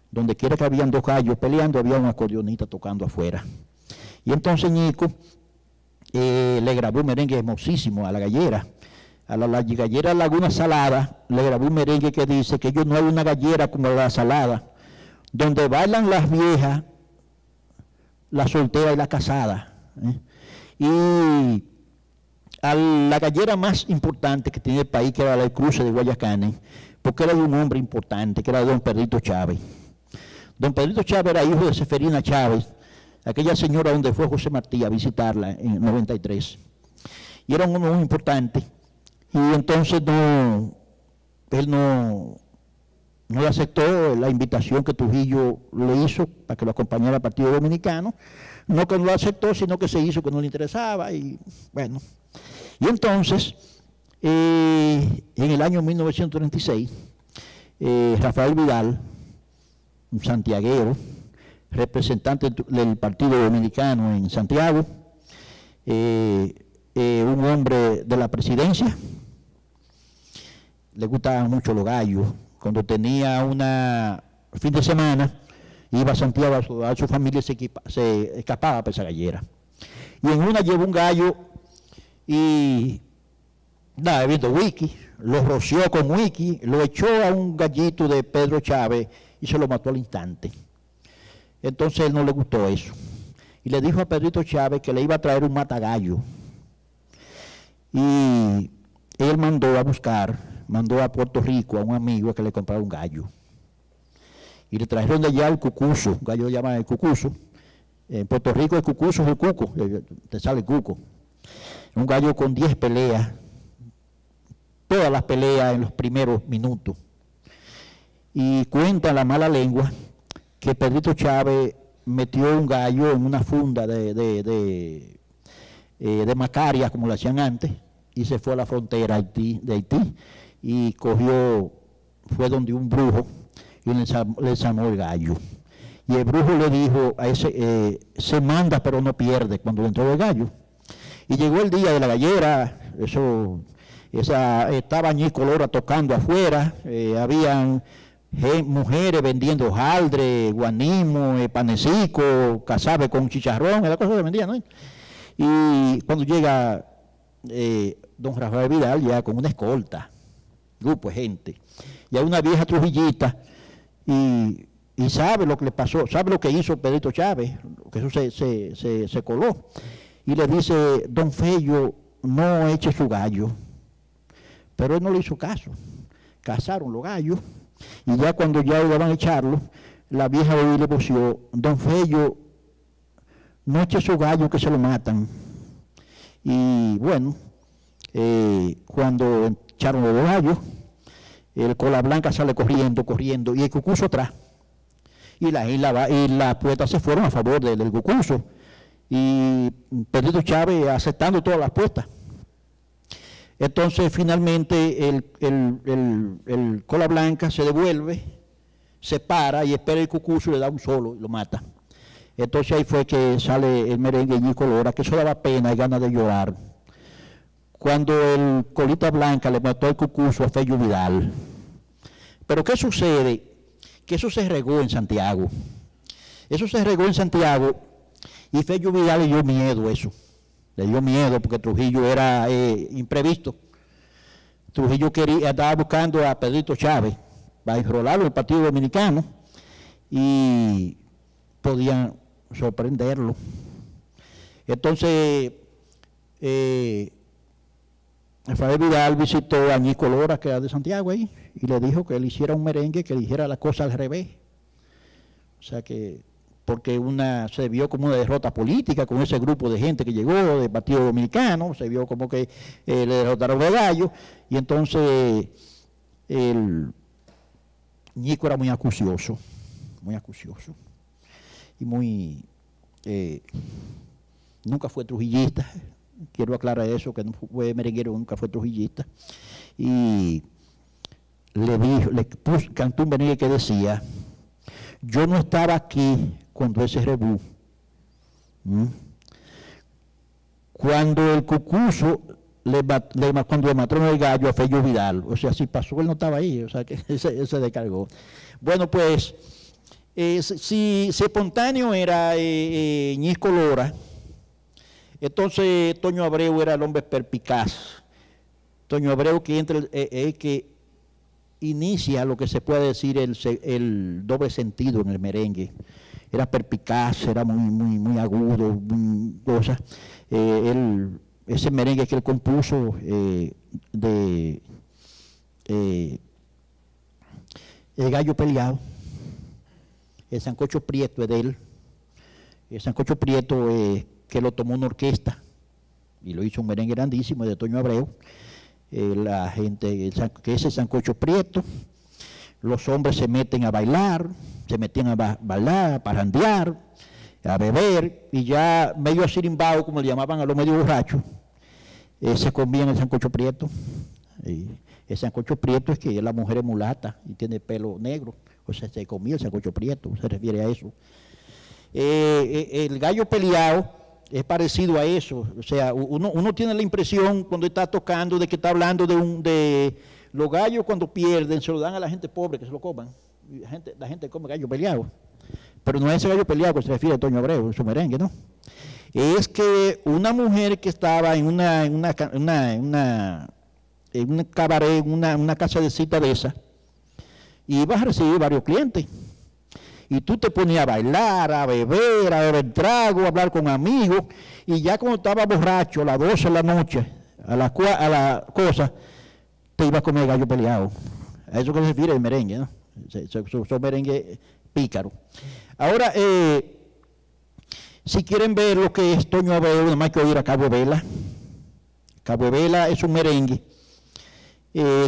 Donde quiera que habían dos gallos peleando, había un acordeonista tocando afuera. Y entonces Ñico le grabó un merengue hermosísimo a la gallera. A la gallera Laguna Salada le grabó un merengue que dice que yo no hay una gallera como la Salada, donde bailan las viejas, la soltera y la casada. Y a la gallera más importante que tiene el país, que era la del cruce de Guayacán, porque era de un hombre importante, que era don Pedrito Chávez. Don Pedrito Chávez era hijo de Seferina Chávez, aquella señora donde fue José Martí a visitarla en el 93. Y era un hombre muy importante. Y entonces él no le aceptó la invitación que Trujillo le hizo para que lo acompañara al Partido Dominicano. No que no lo aceptó, sino que se hizo que no le interesaba. Y bueno, y entonces, en el año 1936, Rafael Vidal, un santiaguero, representante del Partido Dominicano en Santiago, un hombre de la presidencia, le gustaban mucho los gallos. Cuando tenía fin de semana, iba a Santiago a saludar a su familia y se escapaba para esa gallera. Y en una llevó un gallo y, nada, viendo whisky, lo roció con whisky, lo echó a un gallito de Pedro Chávez y se lo mató al instante. Entonces él no le gustó eso. Y le dijo a Pedrito Chávez que le iba a traer un matagallo. Y él mandó a Puerto Rico a un amigo a que le comprara un gallo. Y le trajeron de allá el cucuzo, un gallo lo llaman el cucuzo. En Puerto Rico el cucuzo es el cuco, te sale el cuco. Un gallo con 10 peleas, todas las peleas en los primeros minutos. Y cuenta la mala lengua que Pedrito Chávez metió un gallo en una funda de macaria, como lo hacían antes, y se fue a la frontera de Haití, y fue donde un brujo, y le sanó el gallo. Y el brujo le dijo a ese, se manda pero no pierde, cuando le entró el gallo. Y llegó el día de la gallera, estaba Ñico Lora tocando afuera, habían mujeres vendiendo hojaldre, guanimo, panecico, casabe con chicharrón, era cosa que vendían, ¿no? Y cuando llega don Rafael Vidal ya con una escolta, grupo de gente, y hay una vieja trujillita, y sabe lo que le pasó, sabe lo que hizo Pedrito Chávez, que eso se coló, y le dice, don Fello, no eche su gallo, pero él no le hizo caso. Cazaron los gallos, y ya cuando ya iban a echarlo, la vieja le voció, don Fello, no eche su gallo que se lo matan. Y bueno, cuando echaron los gallos, el Cola Blanca sale corriendo, y el cucuzo atrás. Y las puestas se fueron a favor del cucuzo. Y Pedrito Chávez aceptando todas las puestas. Entonces finalmente el Cola Blanca se devuelve, se para y espera el cucuzo y le da un solo y lo mata. Entonces ahí fue que sale el merengue Ñico Lora, que eso daba pena y ganas de llorar. Cuando el Colita Blanca le mató el cucuzo a Fello Vidal. Pero ¿qué sucede? Que eso se regó en Santiago. Eso se regó en Santiago y Fello Vidal le dio miedo eso. Le dio miedo porque Trujillo era imprevisto. Trujillo estaba buscando a Pedrito Chávez para enrolarlo en el Partido Dominicano y podían sorprenderlo. Entonces, Rafael Vidal visitó a Ñico Lora, que era de Santiago ahí, y le dijo que él hiciera un merengue, que le dijera la cosa al revés. O sea que, porque se vio como una derrota política con ese grupo de gente que llegó del Partido Dominicano, se vio como que le derrotaron de gallo, y entonces el Ñico era muy acucioso, y nunca fue trujillista, quiero aclarar eso, que no fue merenguero, nunca fue trujillista, y cantó un merengue que decía, yo no estaba aquí cuando ese rebú, cuando el cucuzo cuando le mataron el gallo a Fello Vidal, o sea, si pasó, él no estaba ahí, o sea, que él se descargó. Bueno, pues, si espontáneo era Ñico Lora, Entonces, Toño Abreu era el hombre perspicaz. Toño Abreu que inicia lo que se puede decir el doble sentido en el merengue. Era perspicaz, era muy agudo, cosas. Ese merengue que él compuso El Gallo Peleado, el Sancocho Prieto es de él. El Sancocho Prieto que lo tomó una orquesta y lo hizo un merengue grandísimo de Toño Abreu. La gente, que ese Sancocho Prieto, los hombres se meten a bailar, se metían a bailar, a parrandear, a beber, y ya medio asirimbao, como le llamaban a los medio borrachos, se comían el Sancocho Prieto. El Sancocho Prieto es que la mujer es mulata y tiene pelo negro, o sea, se comía el Sancocho Prieto, se refiere a eso. El Gallo Peleado es parecido a eso, o sea, uno tiene la impresión cuando está tocando de que está hablando de los gallos cuando pierden, se lo dan a la gente pobre que se lo coman, la gente come gallo peleado, pero no es ese gallo peleado que se refiere a Toño Abreu, en su merengue, ¿no? Es que una mujer que estaba en un cabaret, una casa de cita de esa, iba a recibir varios clientes. Y tú te ponías a bailar, a beber trago, a hablar con amigos, y ya cuando estaba borracho, a las 12 de la noche, a la cosa, te ibas a comer gallo peleado. A eso que se refiere el merengue, ¿no? Son merengue pícaro. Ahora, si quieren ver lo que es Toño Abreu, nada más que oír a Cabo Vela. Cabo Vela es un merengue.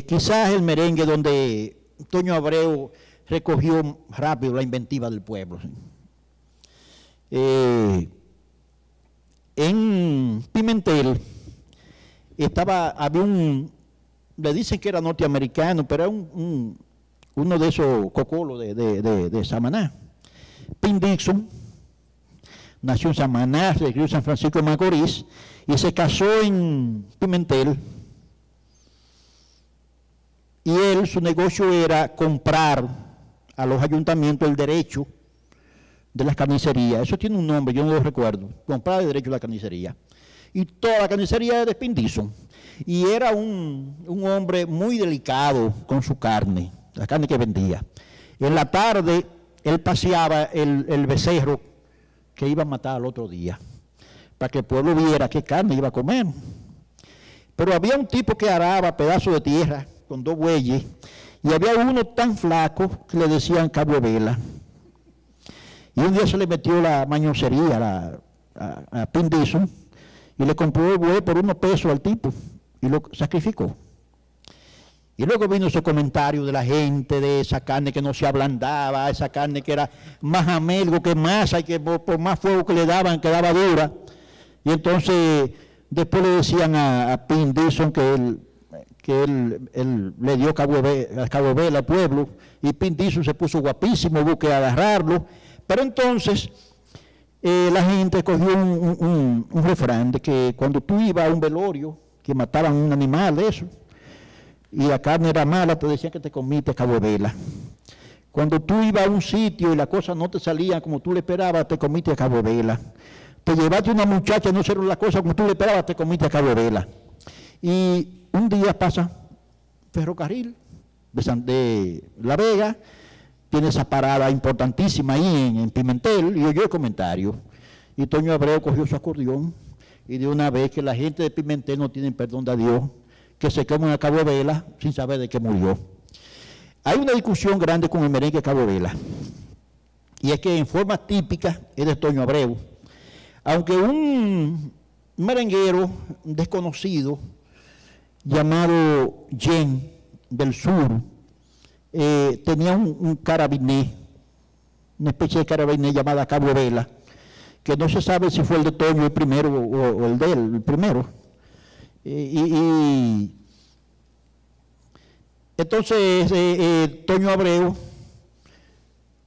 Quizás el merengue donde Toño Abreu recogió rápido la inventiva del pueblo. En Pimentel había le dicen que era norteamericano, pero era uno de esos cocolos de Samaná. Pin Dixon nació en Samaná, se crió en San Francisco de Macorís y se casó en Pimentel. Y su negocio era comprar a los ayuntamientos el derecho de las carnicerías. Eso tiene un nombre, yo no lo recuerdo. Comprar el derecho de la carnicería. Y toda la carnicería era de Pin Dixon. Y era un hombre muy delicado con su carne, la carne que vendía. En la tarde, él paseaba el becerro que iba a matar al otro día, para que el pueblo viera qué carne iba a comer. Pero había un tipo que araba pedazos de tierra con 2 bueyes, y había uno tan flaco que le decían Cabo Vela. Y un día se le metió la mañosería a Pin Dixon y le compró el buey por unos pesos al tipo y lo sacrificó. Y luego vino ese comentario de la gente de esa carne que no se ablandaba, esa carne que era más amelgo que masa y que por más fuego que le daban quedaba dura. Y entonces después le decían a Pin Dixon que él le dio Cabo Vela al pueblo, y Pin Dixon se puso guapísimo, hubo que agarrarlo. Pero entonces la gente cogió un refrán de que cuando tú ibas a un velorio, que mataban un animal de eso, y la carne era mala, te decían que te comiste Cabo Vela. Cuando tú ibas a un sitio y las cosas no te salían como tú le esperabas, te comiste Cabo Vela. Te llevaste una muchacha, no hicieron las cosas como tú le esperabas, te comiste Cabo Vela. Y un día pasa ferrocarril de La Vega, tiene esa parada importantísima ahí en Pimentel, y oyó el comentario. Y Toño Abreu cogió su acordeón, y de una vez que la gente de Pimentel no tiene perdón de Dios, que se comen a Cabo Vela sin saber de qué murió. Hay una discusión grande con el merengue Cabo Vela, y es que en forma típica es de Toño Abreu, aunque un merenguero desconocido llamado Jen del Sur tenía un carabiné, una especie de carabiné llamada Cabo Vela, que no se sabe si fue el de Toño el primero o el de él el primero. Entonces Toño Abreu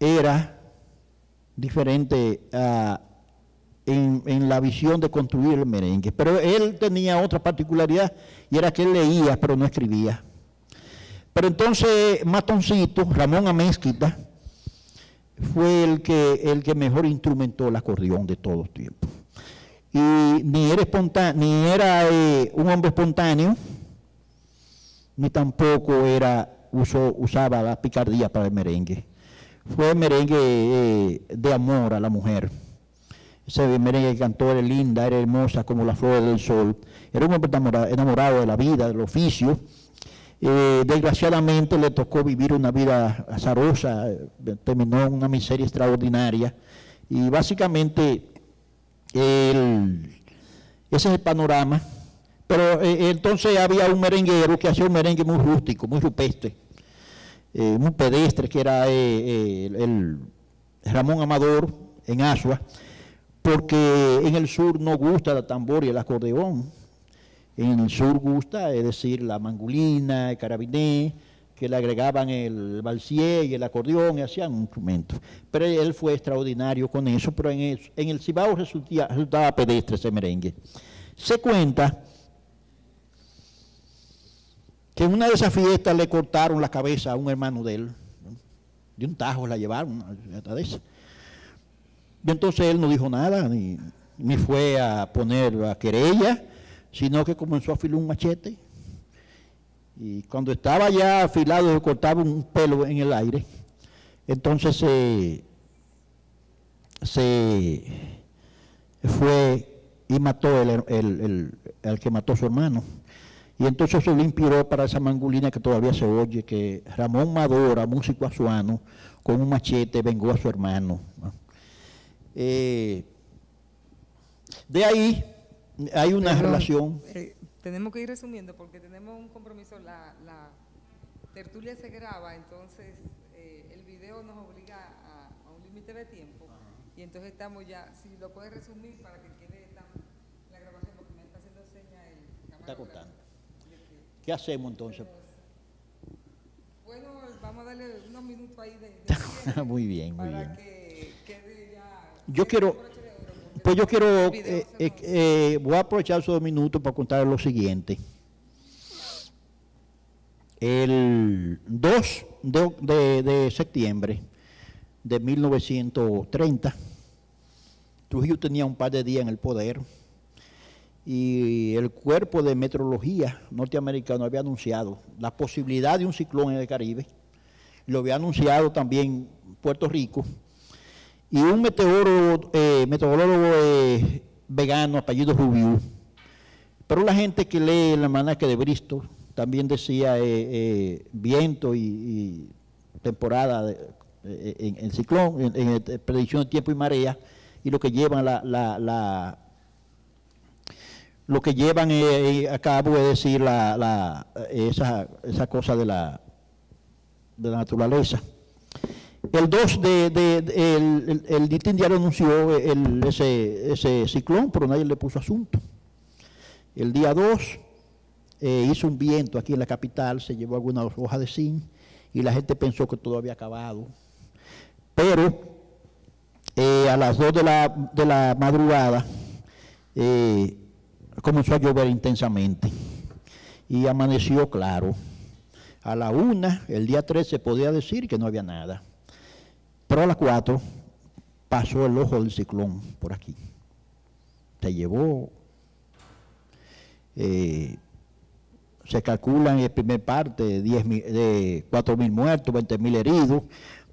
era diferente en la visión de construir el merengue, pero él tenía otra particularidad, y era que él leía pero no escribía. Pero entonces Matoncito, Ramón Amézquita, fue el que mejor instrumentó el acordeón de todos los tiempos. y ni era un hombre espontáneo, ni tampoco usaba la picardía para el merengue. Fue el merengue de amor a la mujer. Ese merengue que cantó era linda, era hermosa como la flor del sol. Era un hombre enamorado de la vida, del oficio. Desgraciadamente le tocó vivir una vida azarosa, terminó en una miseria extraordinaria. Y básicamente ese es el panorama. Pero entonces había un merenguero que hacía un merengue muy rústico, muy rupestre, muy pedestre, que era el Ramón Amador en Asua, porque en el sur no gusta el tambor y el acordeón. En el sur gusta, es decir, la mangulina, el carabiné, que le agregaban el balsier y el acordeón y hacían un instrumento. Pero él fue extraordinario con eso, pero en el Cibao resultaba pedestre ese merengue. Se cuenta que en una de esas fiestas le cortaron la cabeza a un hermano de él, de un tajo la llevaron, una de esas. Y entonces él no dijo nada, ni fue a poner a querella, sino que comenzó a afilar un machete. Y cuando estaba ya afilado, cortaba un pelo en el aire. Entonces se fue y mató el que mató a su hermano. Y entonces eso le inspiró para esa mangulina que todavía se oye, que Ramón Madora, músico azuano, con un machete vengó a su hermano. De ahí hay una relación. Tenemos que ir resumiendo porque tenemos un compromiso. La tertulia se graba, entonces el video nos obliga a un límite de tiempo. Y entonces estamos ya, si lo puedes resumir para que quede la grabación, porque me está haciendo seña el camarógrafo. Está cortando. ¿Qué hacemos entonces? Bueno, vamos a darle unos minutos ahí de muy bien, muy para bien. que quede ya. Yo quiero, voy a aprovechar esos 2 minutos para contar lo siguiente. El 2 de septiembre de 1930, Trujillo tenía un par de días en el poder y el cuerpo de meteorología norteamericano había anunciado la posibilidad de un ciclón en el Caribe, lo había anunciado también Puerto Rico, y un meteorólogo vegano, apellido Rubio, pero la gente que lee el almanaque de Bristol también decía viento y temporada en ciclón, en predicción de tiempo y marea, y lo que llevan lo que llevan a cabo es decir esa cosa de la naturaleza. El 2 el Listín Diario anunció ese ciclón, pero nadie le puso asunto. El día 2 hizo un viento aquí en la capital, se llevó algunas hojas de zinc y la gente pensó que todo había acabado. Pero a las 2 de la madrugada comenzó a llover intensamente y amaneció claro. A la 1, el día 3, se podía decir que no había nada. Pero a las 4 pasó el ojo del ciclón por aquí. Se llevó, se calcula en la primera parte de 4.000 muertos, 20.000 heridos.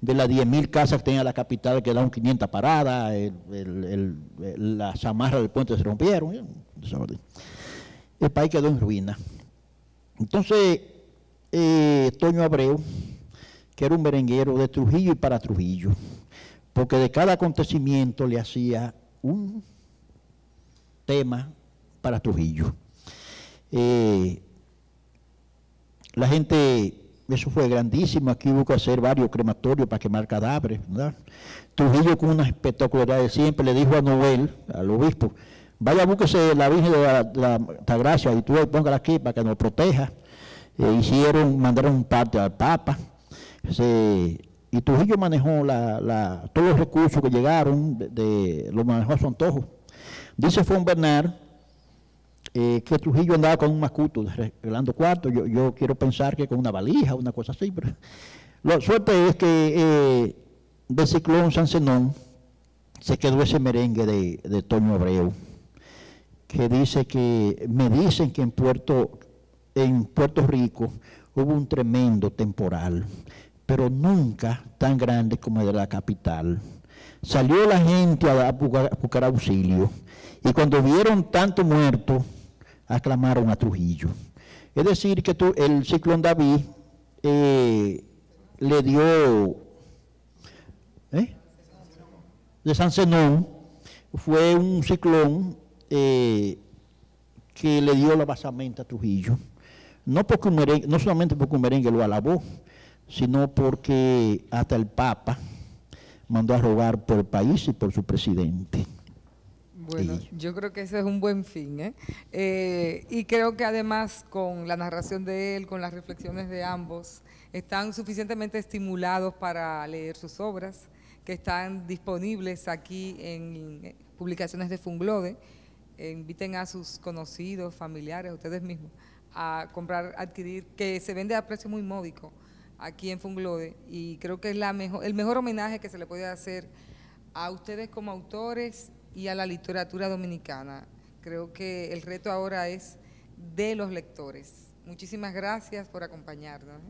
De las 10.000 casas que tenía la capital quedaron 500 paradas, las amarras del puente se rompieron. El país quedó en ruina. Entonces, Toño Abreu, que era un merenguero de Trujillo y para Trujillo, porque de cada acontecimiento le hacía un tema para Trujillo. La gente, eso fue grandísimo, aquí hubo que hacer varios crematorios para quemar cadáveres, ¿verdad? Trujillo, con una espectacularidad de siempre, le dijo a Noel, al obispo, vaya, búsquese la Virgen de la Altagracia y tú póngala aquí para que nos proteja. Mandaron un parte al Papa, y Trujillo manejó todos los recursos que llegaron, lo manejó a su antojo. Dice Fon Bernard que Trujillo andaba con un macuto arreglando cuartos. Yo quiero pensar que con una valija, una cosa así, pero la suerte es que de Ciclón San Zenón se quedó ese merengue de Toño Abreu. que me dicen que en Puerto Rico hubo un tremendo temporal, pero nunca tan grande como el de la capital. Salió la gente a buscar auxilio, y cuando vieron tanto muerto, aclamaron a Trujillo. Es decir, que el ciclón David le dio, de San Zenón, fue un ciclón que le dio la basamenta a Trujillo. No solamente porque un merengue lo alabó, sino porque hasta el Papa mandó a rogar por el país y por su presidente. Bueno, yo creo que ese es un buen fin, y creo que además con la narración de él, con las reflexiones de ambos, están suficientemente estimulados para leer sus obras, que están disponibles aquí en publicaciones de Funglode. Inviten a sus conocidos, familiares, ustedes mismos, a comprar, adquirir, que se vende a precio muy módico aquí en Funglode, y creo que es el mejor homenaje que se le puede hacer a ustedes como autores y a la literatura dominicana. Creo que el reto ahora es de los lectores. Muchísimas gracias por acompañarnos.